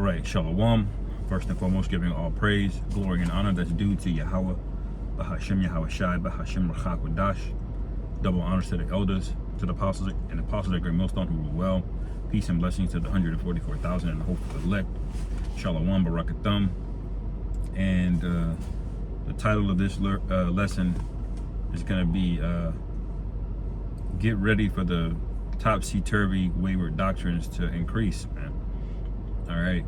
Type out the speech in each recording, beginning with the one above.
right, Shalom. First and foremost, giving all praise, glory, and honor that's due to Yahweh, Bahashem Yahweh Shai, Bahashem Rachak Wadash. Double honors to the elders, to the apostles at Great Millstone who rule well. Peace and blessings to the 144,000 and the hopeful elect. Shalom Barakathum. And the title of this lesson is going to be get ready for the topsy-turvy wayward doctrines to increase, man. All right.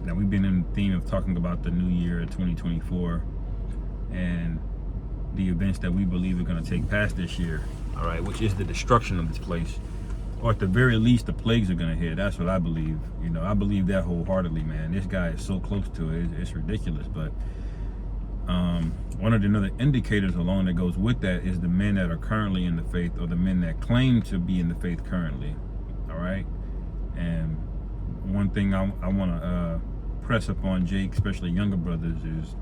Now we've been in the theme of talking about the new year 2024 and the events that we believe are going to take place this year, all right, which is the destruction of this place, or at the very least the plagues are going to hit. That's what I believe. You know, I believe that wholeheartedly, man. This guy is so close to it, it's ridiculous. But one of the other indicators along that goes with that is the men that are currently in the faith, or the men that claim to be in the faith currently, all right. And one thing I want to press upon Jake, especially younger brothers, is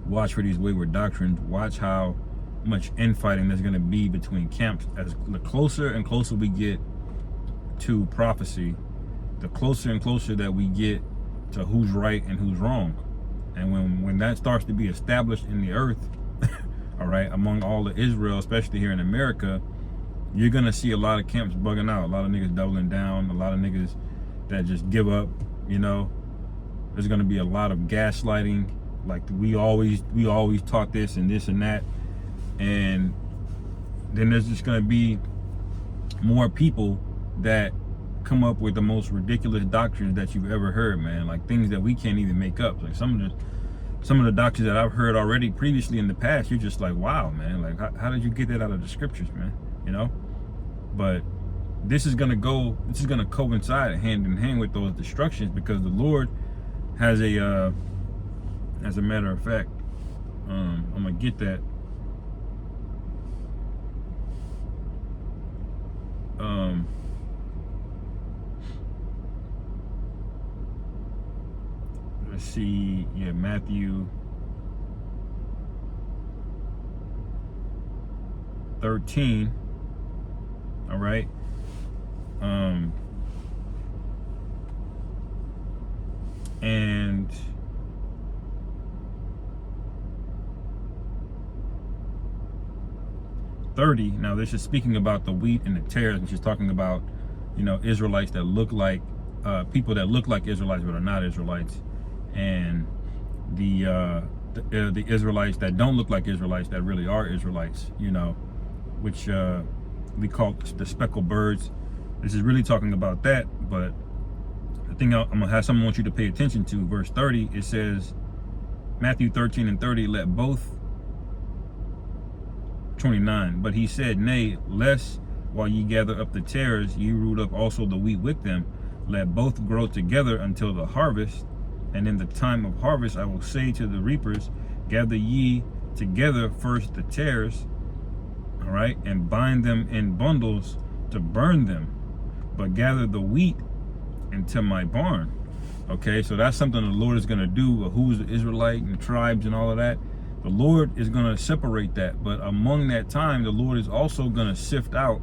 watch for these wayward doctrines. Watch how much infighting there's going to be between camps. As the closer and closer we get to prophecy, the closer and closer that we get to who's right and who's wrong. And when that starts to be established in the earth, all right, among all of Israel, especially here in America, you're going to see a lot of camps bugging out, a lot of niggas doubling down, a lot of niggas that just give up, you know. There's going to be a lot of gaslighting, like we always taught this and this and that. And then there's just going to be more people that come up with the most ridiculous doctrines that you've ever heard, man. Like things that we can't even make up. Like some of the doctrines that I've heard already previously in the past, you're just like, wow, man. Like how did you get that out of the scriptures, man? You know. But this is gonna coincide hand in hand with those destructions, because the Lord has a as a matter of fact, I'm gonna get that. Let's see, yeah, Matthew 13. All right. And now this is speaking about the wheat and the tares, and she's talking about, you know, Israelites that look like people that look like Israelites but are not Israelites, and the Israelites that don't look like Israelites that really are Israelites, you know, which we call the speckled birds. This is really talking about that. But the thing I'm gonna have something I want you to pay attention to, verse 30, it says, Matthew 13 and 30, let both 29, but he said, nay, lest while ye gather up the tares, ye root up also the wheat with them. Let both grow together until the harvest. And in the time of harvest, I will say to the reapers, gather ye together first the tares, all right, and bind them in bundles to burn them, but gather the wheat into my barn. Okay, so that's something the Lord is going to do. Who's the Israelite and tribes and all of that. The Lord is going to separate that, but among that time, the Lord is also going to sift out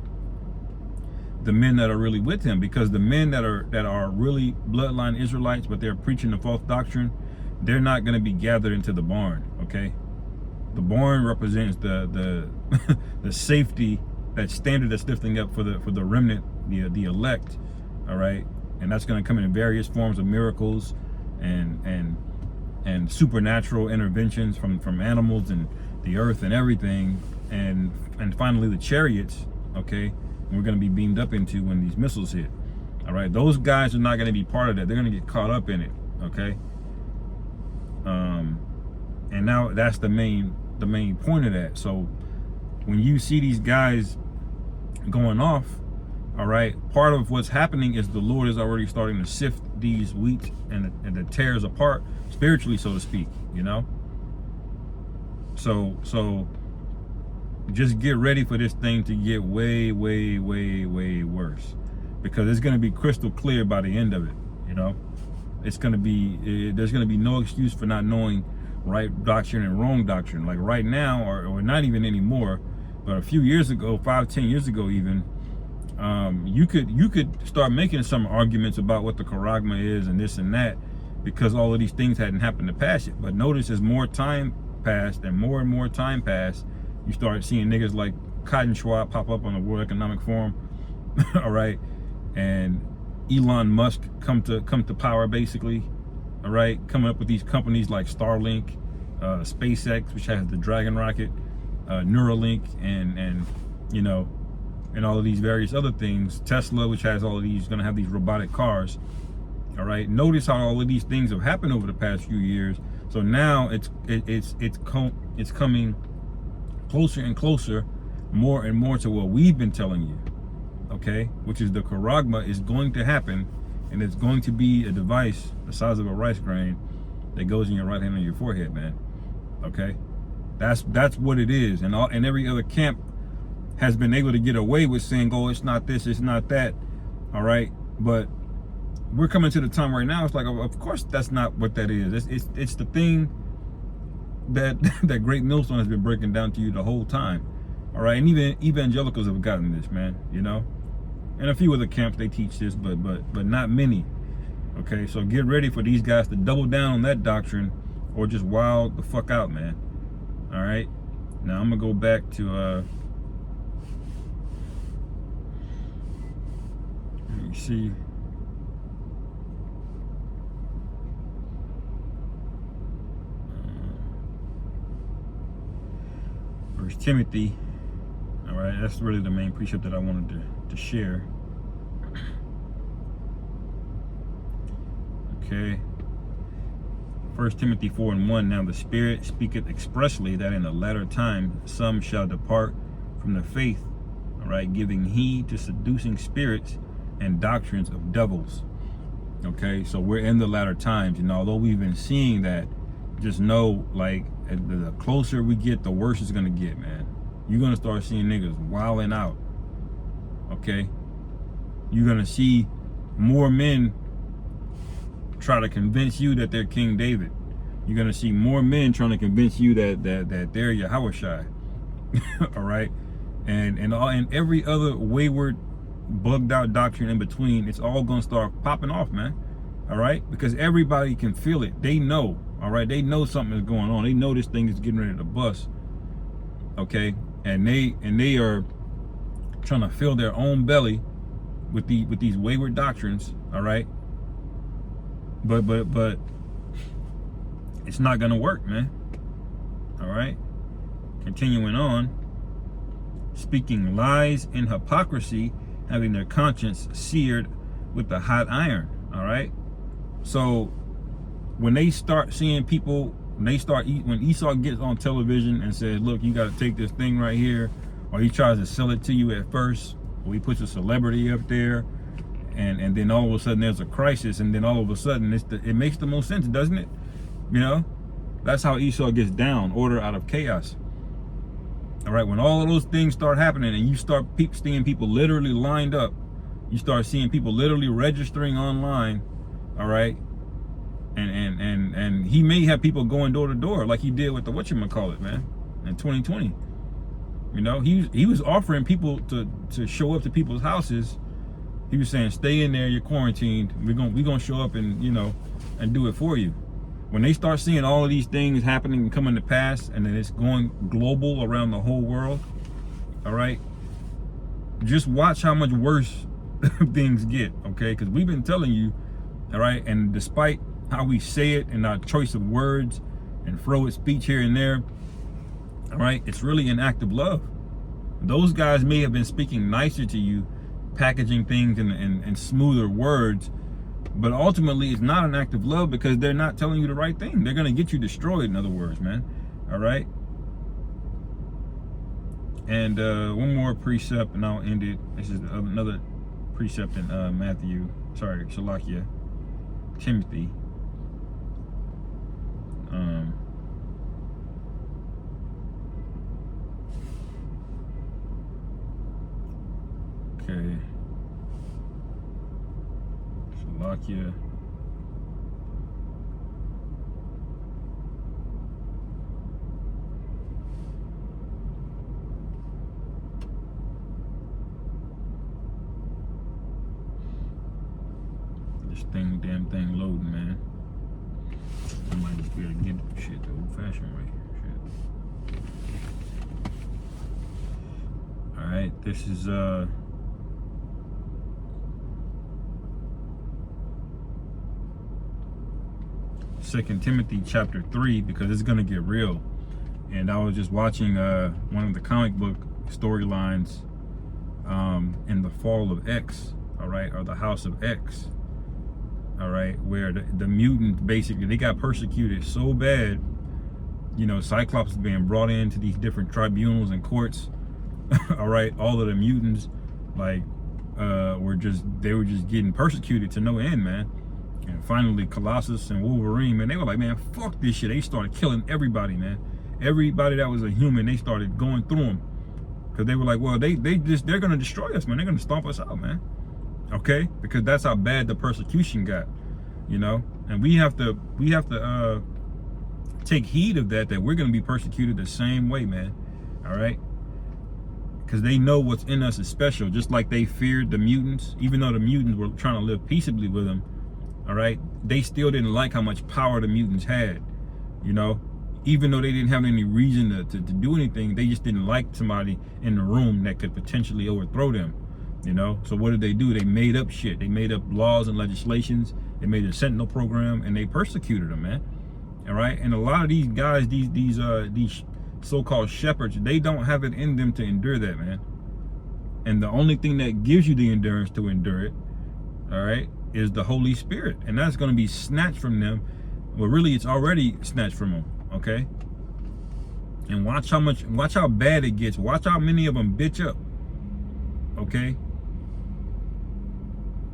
the men that are really with him, because the men that are really bloodline Israelites, but they're preaching the false doctrine, they're not going to be gathered into the barn. Okay, the barn represents the the safety, that standard that's lifting up for the remnant, the elect. All right, and that's going to come in various forms of miracles and supernatural interventions from animals and the earth and everything, and finally the chariots, okay, we're going to be beamed up into when these missiles hit. All right, those guys are not going to be part of that. They're going to get caught up in it. Okay, and now that's the main point of that. So when you see these guys going off, all right, part of what's happening is the Lord is already starting to sift these wheat and the tares apart spiritually, so to speak, you know. So just get ready for this thing to get way worse, because it's going to be crystal clear by the end of it, you know. It's going to be, there's going to be no excuse for not knowing right doctrine and wrong doctrine. Like right now, or not even anymore, but a few years ago, 5-10 years ago even, You could start making some arguments about what the charagma is and this and that, because all of these things hadn't happened to pass it. But notice as more time passed and more time passed, you start seeing niggas like Cotton Schwab pop up on the World Economic Forum, all right, and Elon Musk come to power basically, all right, coming up with these companies like Starlink, SpaceX, which has the Dragon rocket, Neuralink, and you know, and all of these various other things. Tesla, which has all of these, going to have these robotic cars. All right. Notice how all of these things have happened over the past few years. So now it's coming closer and closer, more and more to what we've been telling you. Okay, which is the charagma is going to happen, and it's going to be a device the size of a rice grain that goes in your right hand on your forehead, man. Okay, that's what it is, and every other camp has been able to get away with saying, oh, it's not this, it's not that. All right, but we're coming to the time right now, it's like, of course that's not what that is. It's the thing that that Great Millstone has been breaking down to you the whole time. All right, and even evangelicals have gotten this, man, you know, and a few other camps, they teach this, but not many. Okay, so get ready for these guys to double down on that doctrine or just wild the fuck out, man. All right, now I'm gonna go back to let me see. First Timothy. All right, that's really the main precept that I wanted to share. Okay. 1 Timothy 4:1. Now the Spirit speaketh expressly that in the latter time some shall depart from the faith, all right, giving heed to seducing spirits and doctrines of devils. Okay, so we're in the latter times, and although we've been seeing that, just know, like, the closer we get, the worse it's gonna get, man. You're gonna start seeing niggas wilding out. Okay, you're gonna see more men try to convince you that they're King David. You're gonna see more men trying to convince you that they're Yahushua. All right, and every other wayward, bugged out doctrine in between, it's all gonna start popping off, man. All right, because everybody can feel it. They know. All right, they know something is going on. They know this thing is getting ready to bust. Okay, and they are trying to fill their own belly with these wayward doctrines. All right, but it's not gonna work, man. All right, continuing on, speaking lies and hypocrisy, having their conscience seared with the hot iron. All right, so when they start seeing people, when Esau gets on television and says, look, you got to take this thing right here, or he tries to sell it to you at first, or he puts a celebrity up there, and then all of a sudden there's a crisis, and then all of a sudden it makes the most sense, doesn't it? You know, that's how Esau gets down, order out of chaos. All right, when all of those things start happening and you start seeing people literally lined up, you start seeing people literally registering online, all right, and he may have people going door to door like he did with the whatchamacallit, man, in 2020. You know, he was offering people to show up to people's houses. He was saying, stay in there, you're quarantined. We're gonna show up and, you know, and do it for you. When they start seeing all of these things happening and coming to pass, and then it's going global around the whole world, all right, just watch how much worse things get, okay? Because we've been telling you, all right, and despite how we say it and our choice of words and throw speech here and there, all right, it's really an act of love. Those guys may have been speaking nicer to you, packaging things in smoother words, but ultimately it's not an act of love because they're not telling you the right thing. They're going to get you destroyed, in other words, man. All right. And one more precept and I'll end it. This is another precept in Shalakia, Timothy. Okay. Shalakia. This damn thing loading, man. I might just be able to get shit the old-fashioned way. Shit. All right, this is 2 Timothy chapter 3, because it's gonna get real. And I was just watching one of the comic book storylines in the Fall of X, all right, or the House of X, all right, where the mutants basically, they got persecuted so bad, you know, Cyclops is being brought into these different tribunals and courts, all right, all of the mutants, like, were just getting persecuted to no end, man. And finally, Colossus and Wolverine, man, they were like, man, fuck this shit. They started killing everybody, man. Everybody that was a human, they started going through them. Because they were like, well, they're going to destroy us, man. They're going to stomp us out, man. Okay? Because that's how bad the persecution got, you know? And we have to take heed of that we're going to be persecuted the same way, man. All right? Because they know what's in us is special. Just like they feared the mutants, even though the mutants were trying to live peaceably with them, all right, they still didn't like how much power the mutants had, you know, even though they didn't have any reason to do anything. They just didn't like somebody in the room that could potentially overthrow them, you know. So what did they do? They made up shit. They made up laws and legislations. They made a Sentinel program, and they persecuted them, man. All right, and a lot of these guys, these so-called shepherds, they don't have it in them to endure that, man. And the only thing that gives you the endurance to endure it, all right, is the Holy Spirit, and that's going to be snatched from them. Well, really, it's already snatched from them. Okay, and watch how bad it gets. Watch how many of them bitch up. Okay,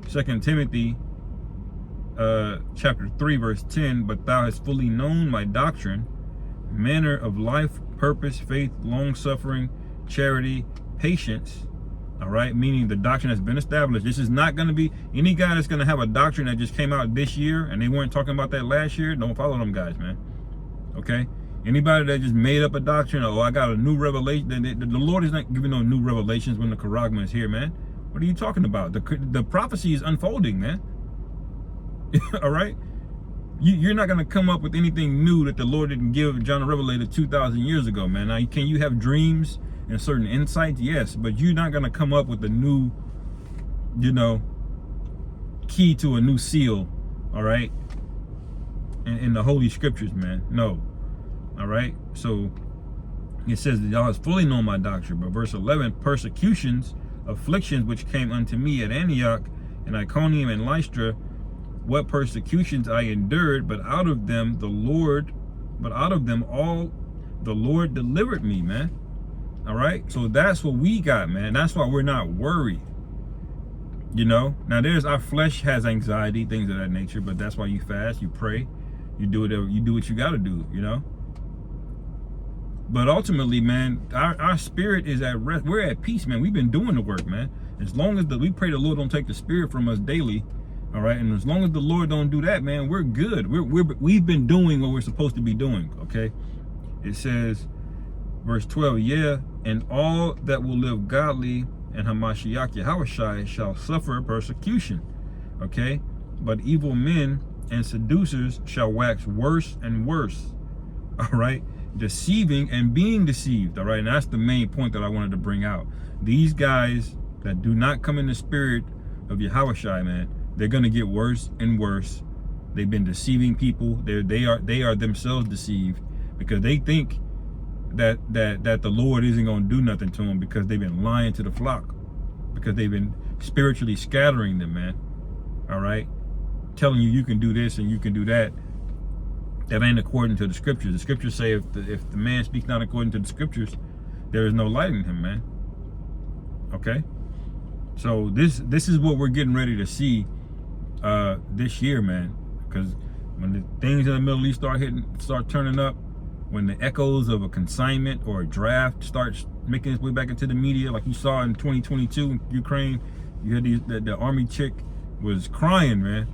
2 Timothy chapter 3 verse 10, but thou hast fully known my doctrine, manner of life, purpose, faith, long suffering, charity, patience. All right, meaning the doctrine has been established. This is not going to be any guy that's going to have a doctrine that just came out this year and they weren't talking about that last year. Don't follow them guys, man. Okay, anybody that just made up a doctrine, oh, I got a new revelation, the Lord is not giving no new revelations when the Charagma is here, man. What are you talking about? The prophecy is unfolding, man. All right, you're not going to come up with anything new that the Lord didn't give John the Revelator 2,000 years ago, man. Now, can you have dreams and certain insights? Yes, but you're not going to come up with a new, you know, key to a new seal, all right, in the Holy Scriptures, man. No. All right, so it says that y'all has fully known my doctrine. But verse 11, persecutions, afflictions which came unto me at Antioch and Iconium and Lystra, what persecutions I endured, but out of them all the Lord delivered me, man. All right, so that's what we got, man. That's why we're not worried, you know. Now, our flesh has anxiety, things of that nature, but that's why you fast, you pray, you do whatever, you do what you got to do, you know. But ultimately, man, our spirit is at rest. We're at peace, man. We've been doing the work, man. As long as we pray the Lord don't take the spirit from us daily, all right. And as long as the Lord don't do that, man, we're good. We've been doing what we're supposed to be doing. Okay. It says, verse 12, yeah, and all that will live godly and Hamashiach Yahushai shall suffer persecution. Okay, but evil men and seducers shall wax worse and worse. All right, deceiving and being deceived. All right, and that's the main point that I wanted to bring out. These guys that do not come in the spirit of Yahushai, man, they're gonna get worse and worse. They've been deceiving people. They are themselves deceived because they think that the Lord isn't gonna do nothing to them because they've been lying to the flock, because they've been spiritually scattering them, man. All right, telling you can do this and you can do that. That ain't according to the scriptures. The scriptures say if the man speaks not according to the scriptures, there is no light in him, man. Okay, so this is what we're getting ready to see this year, man. Because when the things in the Middle East start turning up, when the echoes of a consignment or a draft starts making its way back into the media, like you saw in 2022 in Ukraine, you had the army chick was crying, man.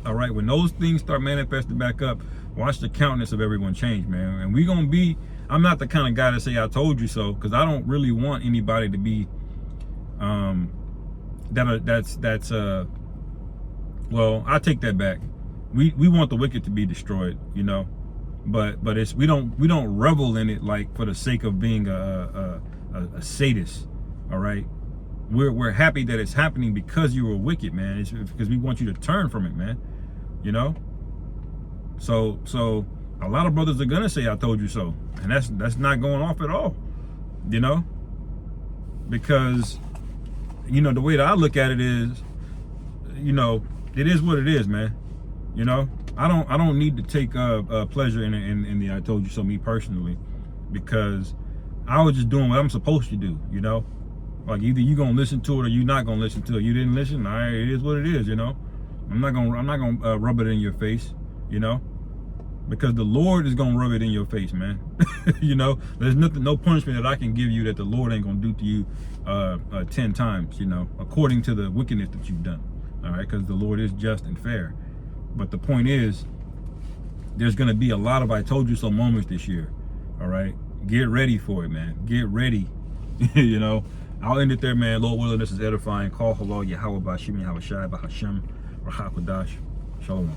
All right, when those things start manifesting back up, watch the countenance of everyone change, man. And we gonna be, I'm not the kind of guy to say I told you so, because I don't really want anybody to be that's Well, I take that back. We want the wicked to be destroyed, you know, but it's we don't revel in it like for the sake of being a sadist. All right, we're happy that it's happening because you were wicked, man. It's because we want you to turn from it, man. You know. So a lot of brothers are gonna say I told you so, and that's not going off at all, you know, because you know the way that I look at it is, you know, it is what it is, man. You know, I don't need to take pleasure in the I told you so, me personally, because I was just doing what I'm supposed to do, you know. Like either you gonna listen to it or you not gonna listen to it. You didn't listen, all right, it is what it is, you know. I'm not gonna rub it in your face, you know, because the Lord is gonna rub it in your face, man. You know, there's no punishment that I can give you that the Lord ain't gonna do to you 10 times, you know, according to the wickedness that you've done. All right, because the Lord is just and fair. But the point is, there's gonna be a lot of I told you so moments this year. All right, get ready for it, man. Get ready. You know, I'll end it there, man. Lord willing, this is edifying. Call halal Yahweh Bashim Yahweh Shai Bahashem Rachakodash. Shalom.